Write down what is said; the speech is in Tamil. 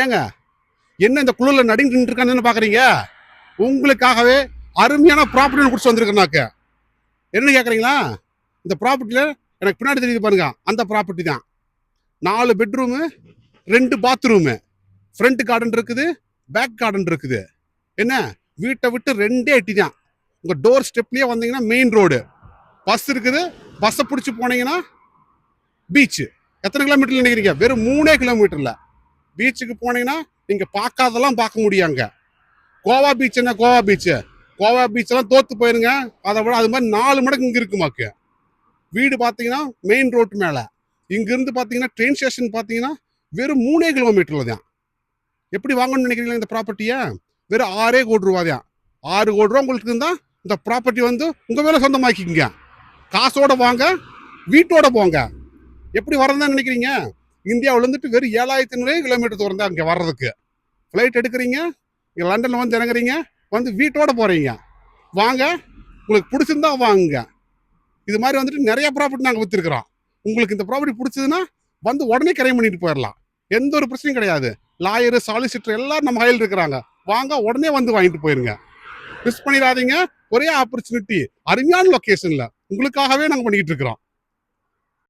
ஏங்க என்ன இந்த குழுல நடுங்கிட்டு இருக்கான்னு பாக்குறீங்க? உங்களுக்காகவே அருமையான ப்ராப்பர்ட்டி குடிச்சு வந்திருக்கேனாக்க. என்ன கேக்குறீங்களா? இந்த ப்ராப்பர்ட்டில எனக்கு பின்னாடி தெரியுது பாருங்க, அந்த ப்ராப்பர்ட்டி தான். 4 பெட்ரூமு, 2 பாத்ரூமு, ஃப்ரண்ட் கார்டன் இருக்குது, பேக் கார்டன் இருக்குது. என்ன வீட்டை விட்டு 2 அடி தான். உங்க டோர் ஸ்டெப்லயே வந்தீங்கன்னா மெயின் ரோடு, பஸ் இருக்குது. பஸ்ஸை பிடிச்சி போனீங்கன்னா பீச். எத்தனை கிலோமீட்டர்ல நினைக்கிறீங்க? வெறும் 3 கிலோமீட்டர்ல பீச்சுக்கு போனீங்கன்னா நீங்க பார்க்காதெல்லாம் பார்க்க முடியாங்க. கோவா பீச் என்ன கோவா பீச்? கோவா பீச் எல்லாம் தோத்து போயிருங்க. அதை விட அது மாதிரி 4 மடங்கு இங்க இருக்குமாக்கு. வீடு பாத்தீங்கன்னா மெயின் ரோட் மேல. இங்க இருந்து பாத்தீங்கன்னா ட்ரெயின் ஸ்டேஷன் பாத்தீங்கன்னா வெறும் 3 கிலோமீட்டர்ல தான். எப்படி வாங்கணும்னு நினைக்கிறீங்களா இந்த ப்ராப்பர்ட்டியை? வெறும் 6 கோடி ரூபாய் தான். 6 கோடி ரூபா உங்களுக்கு இருந்தா இந்த ப்ராப்பர்ட்டி வந்து உங்க மேல சொந்தமாக்கிங்க. காசோட வாங்க, வீட்டோட போங்க. எப்படி வரதுன்னு நினைக்கிறீங்க? இந்தியாவில இருந்துட்டு வெறும் 7,500 கிலோமீட்டர் தூரம் தான் இங்க வர்றதுக்கு. ஃபிளைட் எடுக்கிறீங்க, இங்க லண்டன்ல வந்து இறங்குறீங்க, வந்து வீட்டோட போறீங்க. வாங்க, உங்களுக்கு பிடிச்சிருந்தா வாங்குங்க. இது மாதிரி வந்துட்டு நிறைய ப்ராப்பர்ட்டி நாங்க வித்துருக்கிறோம். உங்களுக்கு இந்த ப்ராப்பர்ட்டி பிடிச்சதுன்னா வந்து உடனே கிரைம் பண்ணிட்டு போயிடலாம். எந்த ஒரு பிரச்சனையும் கிடையாது. லாயரு, சாலிசிட்டர் எல்லாரும் நம்ம கையில் இருக்கிறாங்க. வாங்க, உடனே வந்து வாங்கிட்டு போயிருங்க. மிஸ் பண்ணிடாதீங்க. ஒரே ஆப்பர்ச்சுனிட்டி, அருமையான லொகேஷன்ல உங்களுக்காகவே நாங்க பண்ணிட்டு இருக்கிறோம்.